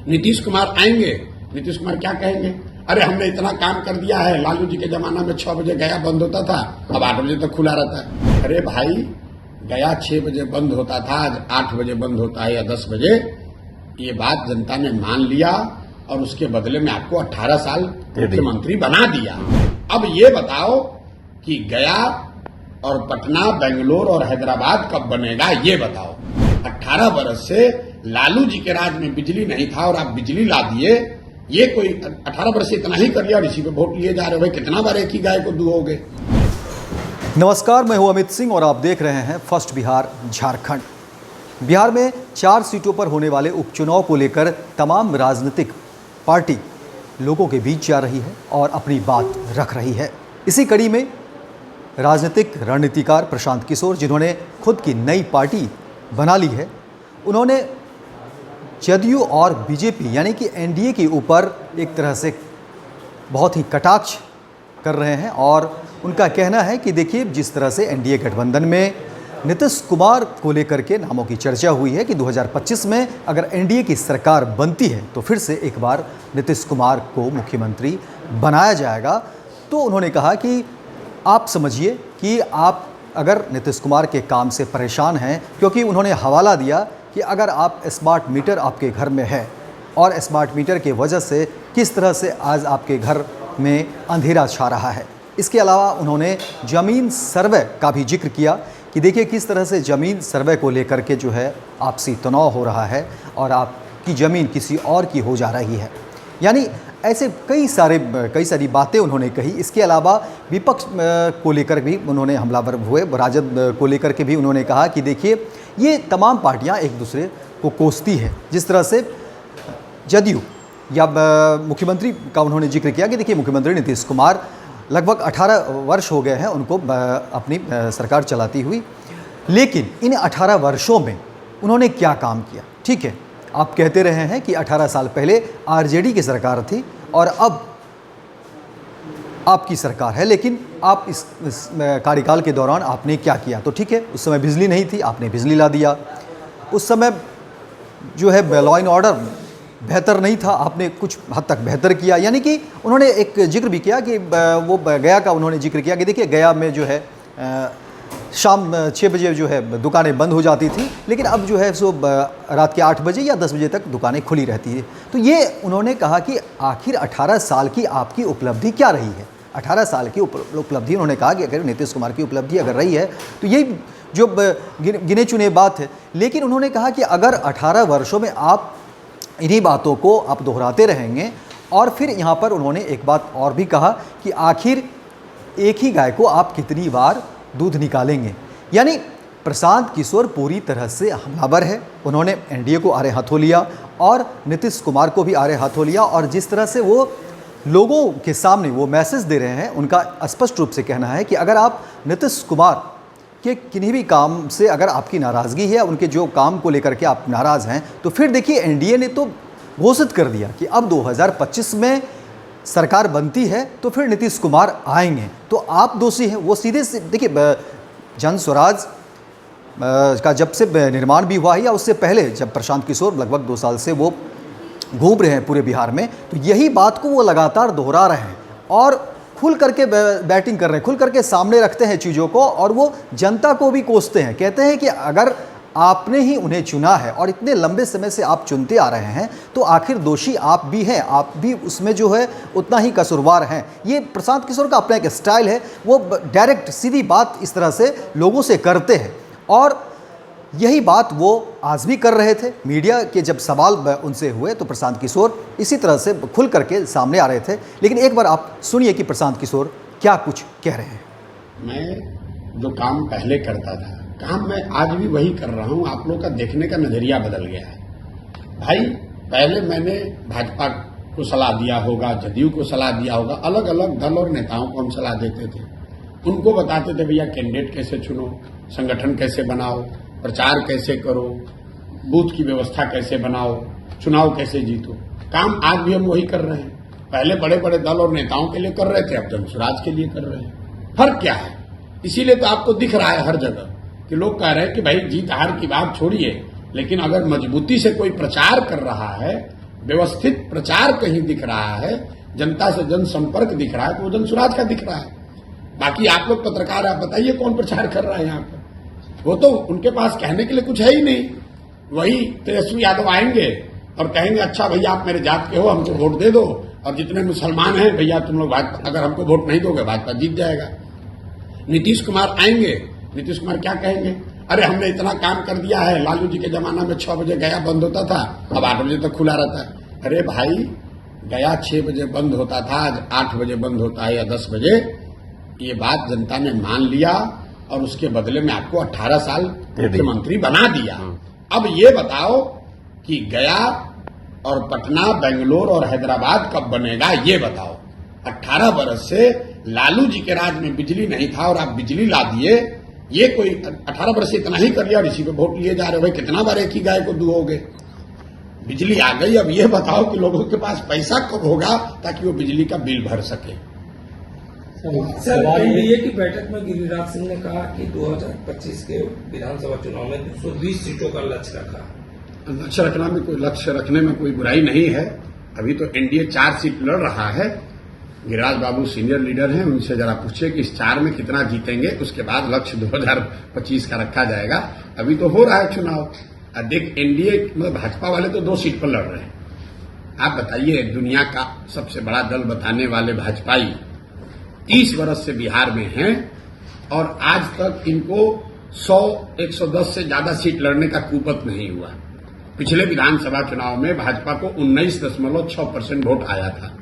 नीतीश कुमार आएंगे, नीतीश कुमार क्या कहेंगे? अरे हमने इतना काम कर दिया है, लालू जी के जमाना में 6 बजे गया बंद होता था, अब 8 बजे तक खुला रहता है। अरे भाई, गया 6 बजे बंद होता था, आज 8 बजे बंद होता है या 10 बजे। ये बात जनता ने मान लिया और उसके बदले में आपको 18 साल मुख्यमंत्री बना दिया। अब ये बताओ कि गया और पटना, बेंगलोर और हैदराबाद कब बनेगा, ये बताओ। 18 बरस से लालू जी के राज में बिजली नहीं था और आप बिजली ला दिए। ये कोई 18 बरस से इतना ही कर लिया और इसी पे वोट लिए जा रहे हो। भाई कितना बार एक ही गाय को दुहोगे? नमस्कार, मैं हूं अमित सिंह और आप देख रहे हैं फर्स्ट बिहार झारखंड। बिहार में 4 सीटों पर होने वाले उपचुनाव को लेकर तमाम राजनीतिक पार्टी लोगों के बीच जा रही है और अपनी बात रख रही है। इसी कड़ी में राजनीतिक रणनीतिकार प्रशांत किशोर, जिन्होंने खुद की नई पार्टी बना ली है, उन्होंने जदयू और बीजेपी यानी कि एनडीए के ऊपर एक तरह से बहुत ही कटाक्ष कर रहे हैं और उनका कहना है कि देखिए, जिस तरह से एनडीए गठबंधन में नीतीश कुमार को लेकर के नामों की चर्चा हुई है कि 2025 में अगर एनडीए की सरकार बनती है तो फिर से एक बार नीतीश कुमार को मुख्यमंत्री बनाया जाएगा। तो उन्होंने कहा कि आप समझिए कि आप अगर नीतीश कुमार के काम से परेशान हैं, क्योंकि उन्होंने हवाला दिया कि अगर आप स्मार्ट मीटर आपके घर में है और स्मार्ट मीटर की वजह से किस तरह से आज आपके घर में अंधेरा छा रहा है। इसके अलावा उन्होंने ज़मीन सर्वे का भी जिक्र किया कि देखिए किस तरह से ज़मीन सर्वे को लेकर के जो है आपसी तनाव हो रहा है और आपकी ज़मीन किसी और की हो जा रही है। यानी ऐसे कई सारी बातें उन्होंने कही। इसके अलावा विपक्ष को लेकर भी उन्होंने हमलावर हुए। राजद को लेकर के भी उन्होंने कहा कि देखिए, ये तमाम पार्टियां एक दूसरे को कोसती है। जिस तरह से जदयू या मुख्यमंत्री का उन्होंने जिक्र किया कि देखिए, मुख्यमंत्री नीतीश कुमार लगभग 18 वर्ष हो गए हैं उनको अपनी सरकार चलाती हुई, लेकिन इन 18 वर्षों में उन्होंने क्या काम किया? ठीक है, आप कहते रहे हैं कि 18 साल पहले आरजेडी की सरकार थी और अब आपकी सरकार है, लेकिन आप इस कार्यकाल के दौरान आपने क्या किया? तो ठीक है, उस समय बिजली नहीं थी, आपने बिजली ला दिया। उस समय जो है लॉ एंड ऑर्डर बेहतर नहीं था, आपने कुछ हद तक बेहतर किया। यानी कि उन्होंने एक जिक्र भी किया कि वो गया का उन्होंने जिक्र किया कि देखिए, गया में जो है शाम 6 बजे जो है दुकानें बंद हो जाती थी, लेकिन अब जो है सो रात के 8 बजे या 10 बजे तक दुकानें खुली रहती है। तो ये उन्होंने कहा कि आखिर 18 साल की आपकी उपलब्धि क्या रही है? 18 साल की उपलब्धि उन्होंने कहा कि अगर नीतीश कुमार की उपलब्धि अगर रही है तो ये जो गिने चुने बात है। लेकिन उन्होंने कहा कि अगर 18 वर्षों में आप इन्हीं बातों को आप दोहराते रहेंगे, और फिर यहाँ पर उन्होंने एक बात और भी कहा कि आखिर एक ही गाय को आप कितनी बार दूध निकालेंगे। यानी प्रशांत किशोर पूरी तरह से हमलावर है। उन्होंने एनडीए को आड़े हाथों लिया और नीतीश कुमार को भी आड़े हाथों लिया, और जिस तरह से वो लोगों के सामने वो मैसेज दे रहे हैं, उनका स्पष्ट रूप से कहना है कि अगर आप नीतीश कुमार के किन्हीं भी काम से अगर आपकी नाराज़गी है, उनके जो काम को लेकर के आप नाराज़ हैं, तो फिर देखिए, एनडीए ने तो घोषित कर दिया कि अब 2025 में सरकार बनती है तो फिर नीतीश कुमार आएंगे, तो आप दोषी हैं। वो सीधे से देखिए, जन स्वराज का जब से निर्माण भी हुआ है या उससे पहले, जब प्रशांत किशोर लगभग 2 साल से वो घूम रहे हैं पूरे बिहार में, तो यही बात को वो लगातार दोहरा रहे हैं और खुल करके बैटिंग कर रहे हैं, खुल करके सामने रखते हैं चीज़ों को, और वो जनता को भी कोसते हैं। कहते हैं कि अगर आपने ही उन्हें चुना है और इतने लंबे समय से आप चुनते आ रहे हैं, तो आखिर दोषी आप भी हैं, आप भी उसमें जो है उतना ही कसूरवार हैं। ये प्रशांत किशोर का अपना एक स्टाइल है, वो डायरेक्ट सीधी बात इस तरह से लोगों से करते हैं, और यही बात वो आज भी कर रहे थे। मीडिया के जब सवाल उनसे हुए तो प्रशांत किशोर इसी तरह से खुल करके सामने आ रहे थे। लेकिन एक बार आप सुनिए कि प्रशांत किशोर क्या कुछ कह रहे हैं। मैं जो काम पहले करता था, काम मैं आज भी वही कर रहा हूं। आप लोग का देखने का नजरिया बदल गया है। भाई, पहले मैंने भाजपा को सलाह दिया होगा, जदयू को सलाह दिया होगा, अलग अलग दल और नेताओं को हम सलाह देते थे। उनको बताते थे भैया कैंडिडेट कैसे चुनो, संगठन कैसे बनाओ, प्रचार कैसे करो, बूथ की व्यवस्था कैसे बनाओ, चुनाव कैसे जीतो। काम आज भी हम वही कर रहे हैं। पहले बड़े बड़े दल और नेताओं के लिए कर रहे थे, अब जनसुराज के लिए कर रहे हैं। फर्क क्या है? इसीलिए तो आपको दिख रहा है हर जगह कि लोग कह रहे हैं कि भाई जीत हार की बात छोड़िए, लेकिन अगर मजबूती से कोई प्रचार कर रहा है व्यवस्थित प्रचार कहीं दिख रहा है, जनता से जनसंपर्क दिख रहा है, तो वो जन स्वराज का दिख रहा है। बाकी आप लोग पत्रकार, आप बताइए कौन प्रचार कर रहा है यहाँ पर? वो तो उनके पास कहने के लिए कुछ है ही नहीं। वही तेजस्वी यादव आएंगे और कहेंगे अच्छा भैया आप मेरे जात के हो, हमको वोट दे दो, और जितने मुसलमान हैं भैया तुम लोग भाजपा, अगर हमको वोट नहीं दोगे भाजपा जीत जाएगा। नीतीश कुमार आएंगे, नीतीश कुमार क्या कहेंगे? अरे हमने इतना काम कर दिया है, लालू जी के जमाना में 6 बजे गया बंद होता था, अब 8 बजे तक खुला रहता है। अरे भाई, गया 6 बजे बंद होता था, आज 8 बजे बंद होता है या 10 बजे। ये बात जनता ने मान लिया और उसके बदले में आपको 18 साल मुख्यमंत्री बना दिया। अब ये बताओ कि गया और पटना, बेंगलोर और हैदराबाद कब बनेगा, ये बताओ। 18 बरस से लालू जी के राज में बिजली नहीं था और आप बिजली ला दिए। ये कोई 18 बरस से इतना ही कर लिया और इसी पे वोट लिए जा रहे हो। भाई कितना बार एक ही गाय को दुहोगे? बिजली आ गई, अब ये बताओ कि लोगों के पास पैसा कब होगा ताकि वो बिजली का बिल भर सके। सर, एनडीए की बैठक में गिरिराज सिंह ने कहा कि 2025 के विधानसभा चुनाव में 220 सीटों का लक्ष्य रखा। लक्ष्य रखना में कोई, लक्ष्य रखने में कोई बुराई नहीं है। अभी तो एनडीए 4 सीट लड़ रहा है। गिरिराज बाबू सीनियर लीडर हैं, उनसे जरा पूछिए कि इस 4 में कितना जीतेंगे, उसके बाद लक्ष्य 2025 का रखा जाएगा। अभी तो हो रहा है चुनाव। देख, एनडीए मतलब भाजपा वाले तो 2 सीट पर लड़ रहे हैं। आप बताइए, दुनिया का सबसे बड़ा दल बताने वाले भाजपाई 30 वर्ष से बिहार में हैं और आज तक इनको 100-110 से ज्यादा सीट लड़ने का कुपत नहीं हुआ। पिछले विधानसभा चुनाव में भाजपा को 19.6% वोट आया था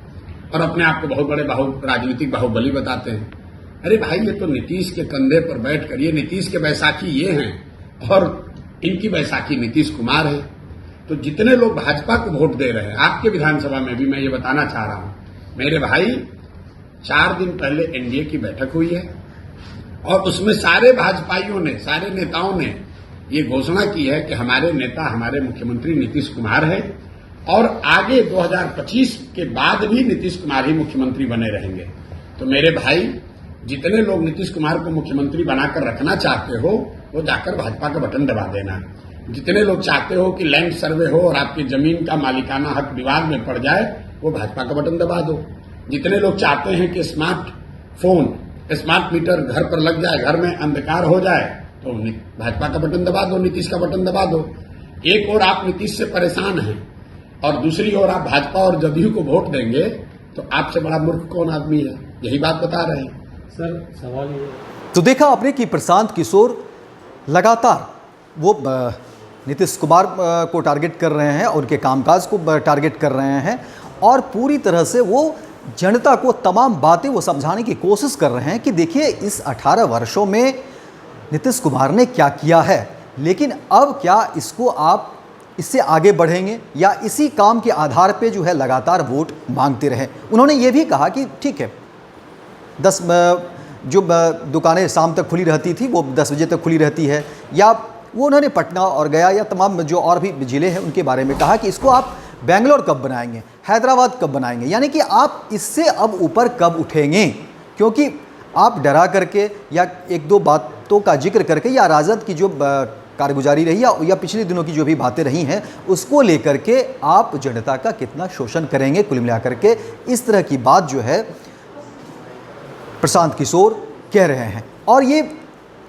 और अपने आप को बहुत बड़े राजनीतिक बाहुबली बताते हैं। अरे भाई, ये तो नीतीश के कंधे पर बैठ कर, ये नीतीश के बैसाखी ये हैं और इनकी बैसाखी नीतीश कुमार है। तो जितने लोग भाजपा को वोट दे रहे हैं, आपके विधानसभा में भी मैं ये बताना चाह रहा हूं मेरे भाई, 4 दिन पहले एनडीए की बैठक हुई है और उसमें सारे भाजपाइयों ने, सारे नेताओं ने ये घोषणा की है कि हमारे नेता, हमारे मुख्यमंत्री नीतीश कुमार है और आगे 2025 के बाद भी नीतीश कुमार ही मुख्यमंत्री बने रहेंगे। तो मेरे भाई, जितने लोग नीतीश कुमार को मुख्यमंत्री बनाकर रखना चाहते हो, वो जाकर भाजपा का बटन दबा देना। जितने लोग चाहते हो कि लैंड सर्वे हो और आपकी जमीन का मालिकाना हक विवाद में पड़ जाए, वो भाजपा का बटन दबा दो। जितने लोग चाहते हैं कि स्मार्ट फोन, स्मार्ट मीटर घर पर लग जाए, घर में अंधकार हो जाए, तो भाजपा का बटन दबा दो, नीतीश का बटन दबा दो। एक और आप नीतीश से परेशान हैं और दूसरी ओर आप भाजपा और जदयू को वोट देंगे, तो आपसे बड़ा मूर्ख कौन आदमी है? यही बात बता रहे हैं। सर, सवाल ये, तो देखा आपने कि प्रशांत किशोर लगातार वो नीतीश कुमार को टारगेट कर रहे हैं, उनके कामकाज को टारगेट कर रहे हैं और पूरी तरह से वो जनता को तमाम बातें वो समझाने की कोशिश कर रहे हैं कि देखिए इस 18 वर्षों में नीतीश कुमार ने क्या किया है, लेकिन अब क्या इसको आप इससे आगे बढ़ेंगे या इसी काम के आधार पे जो है लगातार वोट मांगते रहे। उन्होंने ये भी कहा कि ठीक है, 10 जो दुकानें शाम तक खुली रहती थी वो 10 बजे तक खुली रहती है, या वो उन्होंने पटना और गया या तमाम जो और भी ज़िले हैं उनके बारे में कहा कि इसको आप बेंगलोर कब बनाएंगे, हैदराबाद कब बनाएंगे, यानी कि आप इससे अब ऊपर कब उठेंगे, क्योंकि आप डरा करके या 1-2 बातों का जिक्र करके या राजद की जो कारगुजारी रही या पिछले दिनों की जो भी बातें रही हैं उसको लेकर के आप जनता का कितना शोषण करेंगे, कुल मिलाकर के इस तरह की बात जो है प्रशांत किशोर कह रहे हैं। और ये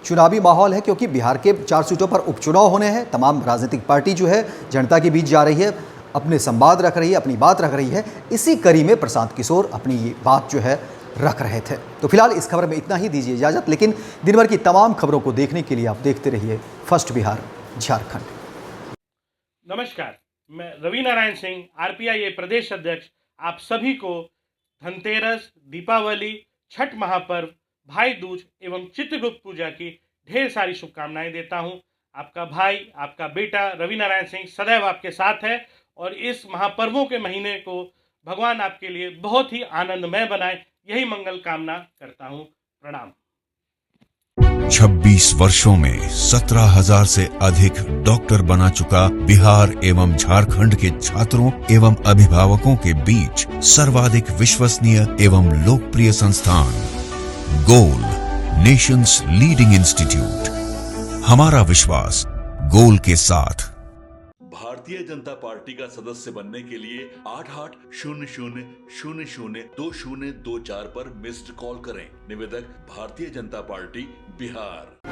चुनावी माहौल है क्योंकि बिहार के 4 सीटों पर उपचुनाव होने हैं, तमाम राजनीतिक पार्टी जो है जनता के बीच जा रही है, अपने संवाद रख रही है, अपनी बात रख रही है। इसी कड़ी में प्रशांत किशोर अपनी ये बात जो है रख रहे थे। तो फिलहाल इस खबर में इतना ही, दीजिए इजाज़त, लेकिन दिन भर की तमाम खबरों को देखने के लिए आप देखते रहिए फर्स्ट बिहार झारखंड। नमस्कार, मैं रवि नारायण सिंह, आरपीआई प्रदेश अध्यक्ष, आप सभी को धनतेरस, दीपावली, छठ महापर्व, भाई दूज एवं चित्रगुप्त पूजा की ढेर सारी शुभकामनाएं देता हूं। आपका भाई, आपका बेटा रवि नारायण सिंह सदैव आपके साथ है और इस महापर्वों के महीने को भगवान आपके लिए बहुत ही आनंदमय बनाए, यही मंगल कामना करता हूं। प्रणाम। 26 वर्षों में 17,000 से अधिक डॉक्टर बना चुका बिहार एवं झारखंड के छात्रों एवं अभिभावकों के बीच सर्वाधिक विश्वसनीय एवं लोकप्रिय संस्थान गोल, नेशंस लीडिंग इंस्टीट्यूट। हमारा विश्वास गोल के साथ। भारतीय जनता पार्टी का सदस्य बनने के लिए 8800002024 पर मिस्ड कॉल करें। निवेदक भारतीय जनता पार्टी बिहार।